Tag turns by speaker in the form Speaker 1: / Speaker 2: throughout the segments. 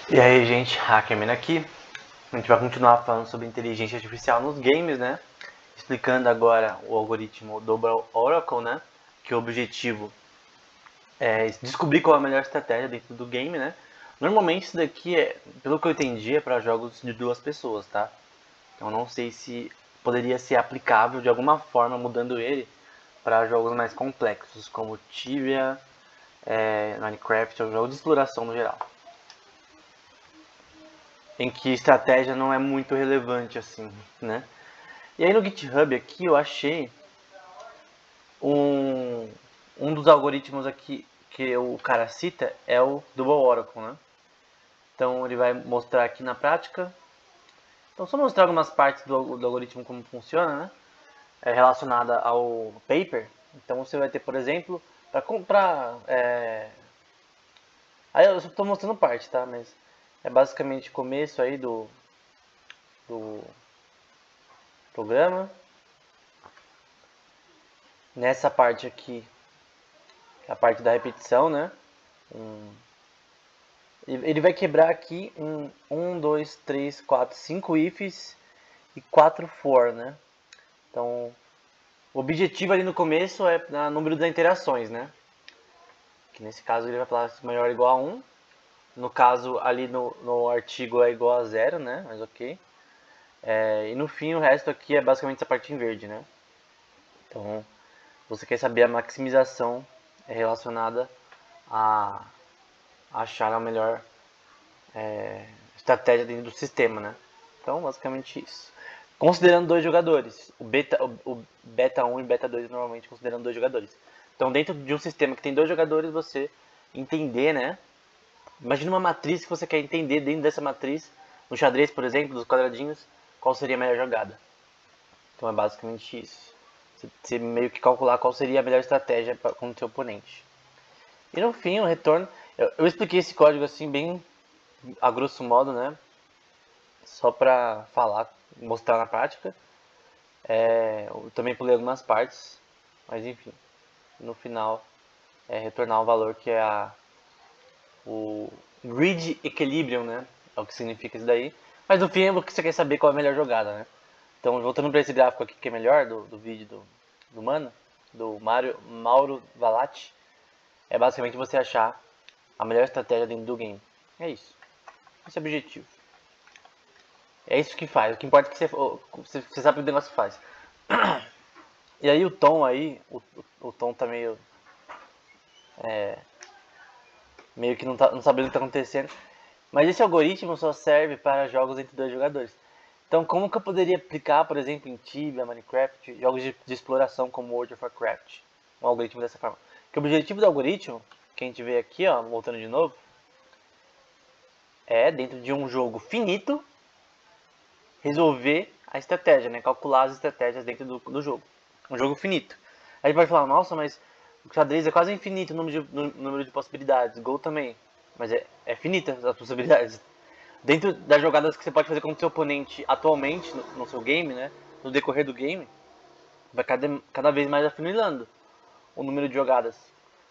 Speaker 1: E aí, gente, Hackerman aqui. A gente vai continuar falando sobre inteligência artificial nos games, né? Explicando agora o algoritmo Double Oracle, né? Que o objetivo é descobrir qual é a melhor estratégia dentro do game, né? Normalmente isso daqui pelo que eu entendi, é para jogos de duas pessoas, tá? Então não sei se poderia ser aplicável de alguma forma mudando ele para jogos mais complexos, como Tibia, Minecraft ou jogos de exploração no geral, em que estratégia não é muito relevante assim, né? E aí no GitHub aqui eu achei um, um dos algoritmos aqui que o cara cita é o Double Oracle, né? Então ele vai mostrar aqui na prática. Então só mostrar algumas partes do algoritmo como funciona, né? É relacionada ao paper. Então você vai ter, por exemplo, para comprar. Aí eu só estou mostrando parte, tá? Mas é basicamente o começo aí do programa. Nessa parte aqui, a parte da repetição, né? Ele vai quebrar aqui em 1, 2, 3, 4, 5 ifs e 4 for, né? Então, o objetivo ali no começo é o número das interações, né? Que nesse caso ele vai falar se maior ou igual a 1. No caso, ali no artigo é igual a 0, né? Mas ok. E no fim, o resto aqui é basicamente essa parte em verde, né? Então, você quer saber a maximização relacionada a achar a melhor estratégia dentro do sistema, né? Então, basicamente isso. Considerando dois jogadores, o beta 1 e beta 2 normalmente considerando dois jogadores. Então, dentro de um sistema que tem dois jogadores, você entender, né? Imagina uma matriz que você quer entender dentro dessa matriz, no xadrez, por exemplo, dos quadradinhos, qual seria a melhor jogada. Então, é basicamente isso. Você meio que calcular qual seria a melhor estratégia com o seu oponente. E no fim, o retorno. Eu expliquei esse código assim, bem a grosso modo, né? Só pra falar, mostrar na prática. Eu também pulei algumas partes, mas enfim, no final retornar o valor que é o grid equilibrium, né? É o que significa isso daí. Mas no fim é o que você quer saber qual é a melhor jogada, né? Então voltando para esse gráfico aqui que é melhor do vídeo do Mano, do Mauro Valatti, é basicamente você achar a melhor estratégia dentro do game. É isso. Esse é o objetivo. É isso que faz. O que importa é que você sabe o que o negócio faz. E aí o tom aí, o tom tá meio que não sabendo o que tá acontecendo. Mas esse algoritmo só serve para jogos entre dois jogadores. Então como que eu poderia aplicar, por exemplo, em Tibia, Minecraft, jogos de exploração como World of Warcraft, um algoritmo dessa forma? Que o objetivo do algoritmo, que a gente vê aqui, ó, voltando de novo, é dentro de um jogo finito resolver a estratégia, né? Calcular as estratégias dentro do jogo. Um jogo finito. Aí pode falar, nossa, mas o xadrez é quase infinito o número de possibilidades. Gol também. Mas é finita as possibilidades. Dentro das jogadas que você pode fazer com o seu oponente atualmente no seu game, né? No decorrer do game, vai cada vez mais afunilando o número de jogadas.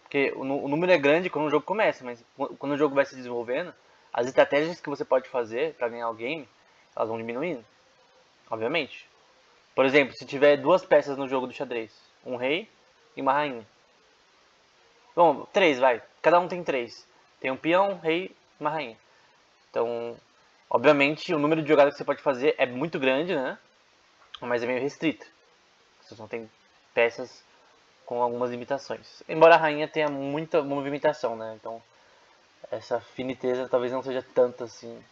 Speaker 1: Porque o número é grande quando o jogo começa, mas quando o jogo vai se desenvolvendo, as estratégias que você pode fazer para ganhar o game, elas vão diminuindo, obviamente. Por exemplo, se tiver duas peças no jogo do xadrez, um rei e uma rainha. Bom, três, vai. Cada um tem três. Tem um peão, um rei e uma rainha. Então, obviamente, o número de jogadas que você pode fazer é muito grande, né? Mas é meio restrito. Você só tem peças com algumas limitações. Embora a rainha tenha muita movimentação, né? Então, essa finiteza talvez não seja tanto assim.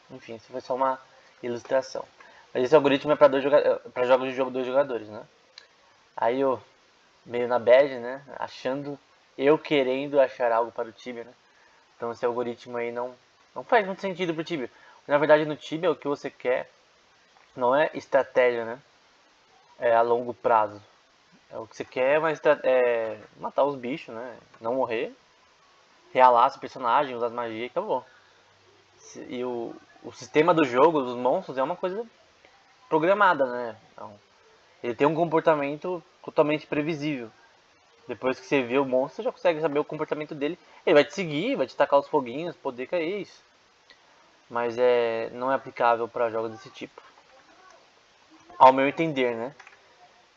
Speaker 1: Enfim, isso foi só uma ilustração. Mas esse algoritmo é para jogos de dois jogadores, né? Aí eu, meio na bad, né? Eu querendo achar algo para o Tibia, né? Então esse algoritmo aí não faz muito sentido pro Tibia. Na verdade, no Tibia, o que você quer não é estratégia, né? É a longo prazo. O que você quer é matar os bichos, né? Não morrer, realar seu personagem, usar as magias e acabou. E o sistema do jogo, dos monstros, é uma coisa programada, né? Então, ele tem um comportamento totalmente previsível. Depois que você vê o monstro, você já consegue saber o comportamento dele. Ele vai te seguir, vai te tacar os foguinhos, poder que é isso. mas não é aplicável para jogos desse tipo, ao meu entender, né?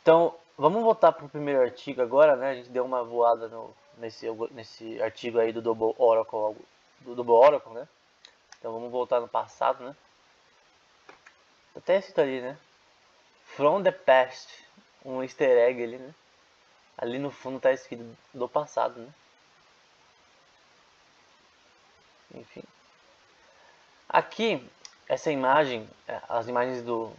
Speaker 1: Então, vamos voltar para o primeiro artigo agora, né? A gente deu uma voada nesse artigo aí do Double Oracle, né? Então vamos voltar no passado, né? Até cito ali, né? From the past, um easter egg ali, né? Ali no fundo tá escrito do passado, né? Enfim. Aqui, essa imagem, as imagens do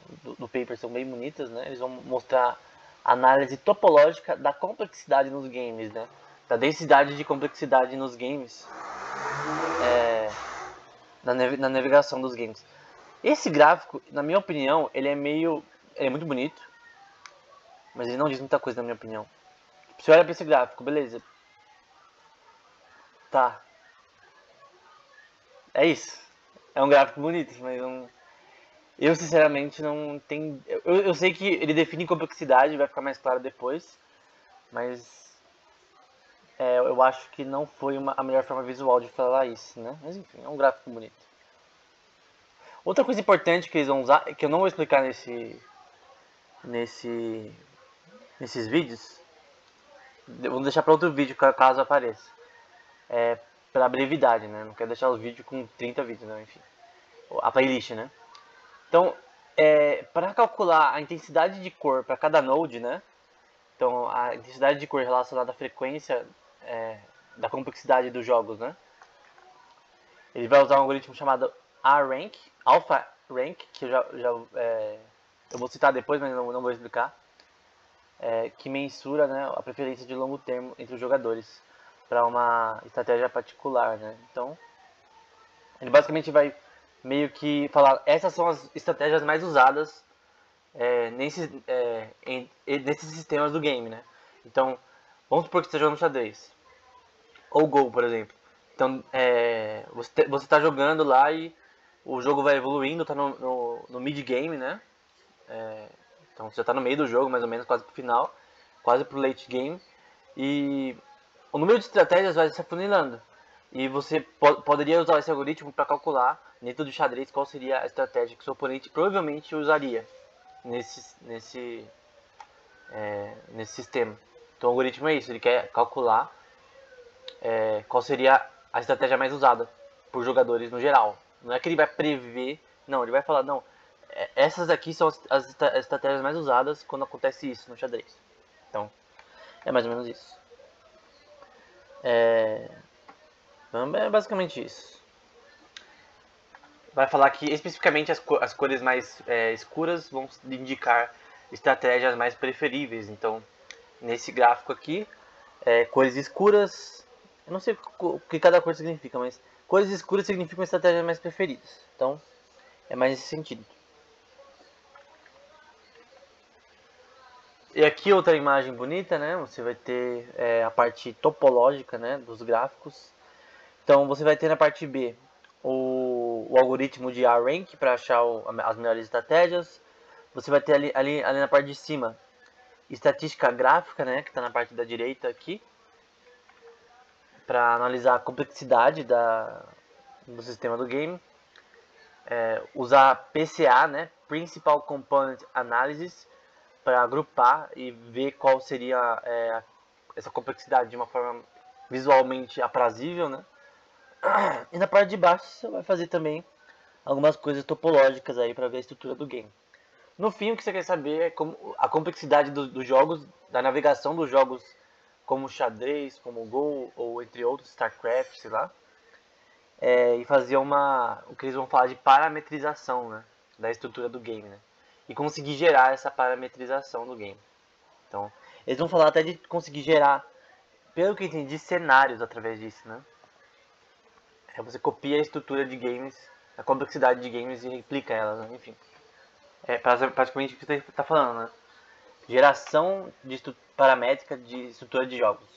Speaker 1: paper são bem bonitas, né? Eles vão mostrar a análise topológica da complexidade nos games, né? Da densidade de complexidade nos games, na navegação dos games. Esse gráfico, na minha opinião, ele é muito bonito, mas ele não diz muita coisa na minha opinião. Você olha pra esse gráfico, beleza. Tá. É isso. É um gráfico bonito, mas eu sinceramente não tenho. Eu sei que ele define complexidade, vai ficar mais claro depois, mas eu acho que não foi a melhor forma visual de falar isso, né? Mas enfim, é um gráfico bonito. Outra coisa importante que eles vão usar, que eu não vou explicar nesses vídeos, vamos deixar para outro vídeo caso apareça. Pela brevidade, né? Não quero deixar o vídeo com 30 vídeos, né? Enfim, a playlist, né? Então, para calcular a intensidade de cor para cada node, né? Então, a intensidade de cor relacionada à frequência da complexidade dos jogos, né? Ele vai usar um algoritmo chamado Alpha Rank, que eu vou citar depois, mas não vou explicar, que mensura, né, a preferência de longo termo entre os jogadores para uma estratégia particular, né? Então, ele basicamente vai meio que falar essas são as estratégias mais usadas nesses sistemas do game, né? Então, vamos supor que você está jogando xadrez ou Go, por exemplo. Então, você está jogando lá e o jogo vai evoluindo, está no mid-game, né? Então você já está no meio do jogo, mais ou menos, quase pro final, quase pro late game. E o número de estratégias vai se afunilando. E você poderia usar esse algoritmo para calcular, dentro do xadrez, qual seria a estratégia que seu oponente provavelmente usaria nesse sistema. Então o algoritmo é isso, ele quer calcular qual seria a estratégia mais usada por jogadores no geral. Não é que ele vai prever, não, ele vai falar, não, essas aqui são as estratégias mais usadas quando acontece isso no xadrez. Então, é mais ou menos isso. Então, é basicamente isso. Vai falar que especificamente as cores mais escuras vão indicar estratégias mais preferíveis. Então, nesse gráfico aqui, cores escuras, eu não sei o que cada cor significa, mas cores escuras significam estratégias mais preferidas. Então, é mais nesse sentido. E aqui outra imagem bonita, né? Você vai ter a parte topológica, né, dos gráficos. Então você vai ter na parte B o algoritmo de R-Rank para achar as melhores estratégias. Você vai ter ali na parte de cima estatística gráfica, né, que está na parte da direita aqui, para analisar a complexidade do sistema do game. Usar PCA, né, Principal Component Analysis, para agrupar e ver qual seria essa complexidade de uma forma visualmente aprazível, né? E na parte de baixo você vai fazer também algumas coisas topológicas aí para ver a estrutura do game. No fim, o que você quer saber é como a complexidade dos jogos, da navegação dos jogos como xadrez, como Go ou entre outros, StarCraft, sei lá. E fazer o que eles vão falar de parametrização, né, da estrutura do game, né? E conseguir gerar essa parametrização do game. Então, eles vão falar até de conseguir gerar, pelo que eu entendi, cenários através disso, né? Você copia a estrutura de games, a complexidade de games e replica elas, né? Enfim. É praticamente o que você está falando, né? Geração paramétrica de estrutura de jogos.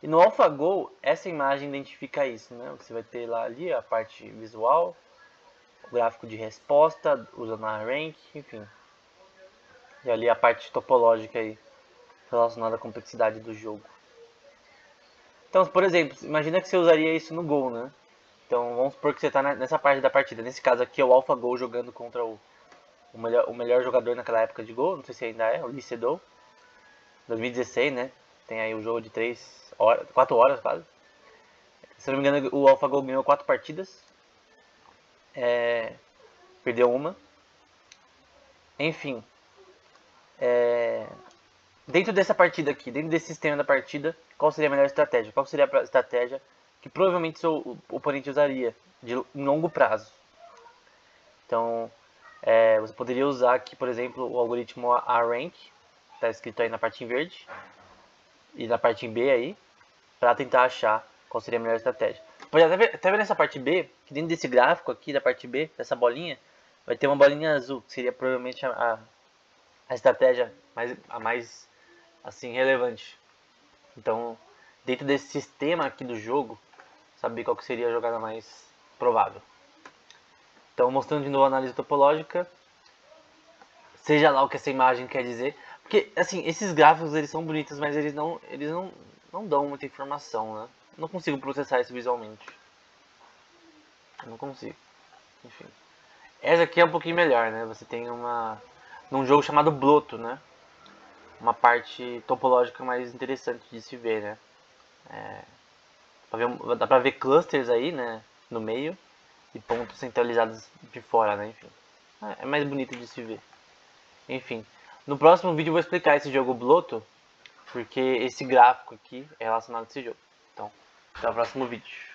Speaker 1: E no AlphaGo, essa imagem identifica isso, né? Você vai ter lá ali a parte visual, o gráfico de resposta, usando a rank, enfim. E ali a parte topológica aí, relacionada à complexidade do jogo. Então, por exemplo, imagina que você usaria isso no Go, né? Então vamos supor que você está nessa parte da partida. Nesse caso aqui é o AlphaGo jogando contra o melhor jogador naquela época de Go. Não sei se ainda é, o Lee Sedol. 2016, né? Tem aí o jogo de 4 horas quase. Se não me engano, o AlphaGo ganhou 4 partidas. Perdeu uma. Enfim. Dentro dessa partida aqui, dentro desse sistema da partida, qual seria a melhor estratégia? Qual seria a estratégia que provavelmente seu oponente usaria em longo prazo? Então, você poderia usar aqui, por exemplo, o algoritmo ARank, está escrito aí na parte em verde, e na parte em B aí, para tentar achar qual seria a melhor estratégia. Pode até ver nessa parte B, que dentro desse gráfico aqui da parte B, dessa bolinha, vai ter uma bolinha azul, que seria provavelmente a estratégia mais assim, relevante. Então, dentro desse sistema aqui do jogo, saber qual que seria a jogada mais provável. Então, mostrando de novo a análise topológica, seja lá o que essa imagem quer dizer. Porque, assim, esses gráficos, eles são bonitos, mas eles não dão muita informação, né? Eu não consigo processar isso visualmente. Eu não consigo. Enfim. Essa aqui é um pouquinho melhor, né? Você tem num jogo chamado Bloto, né? Uma parte topológica mais interessante de se ver, né? Dá pra ver clusters aí, né? No meio. E pontos centralizados de fora, né? Enfim. É mais bonito de se ver. Enfim. No próximo vídeo eu vou explicar esse jogo Bloto. Porque esse gráfico aqui é relacionado a esse jogo. Então, até o próximo vídeo.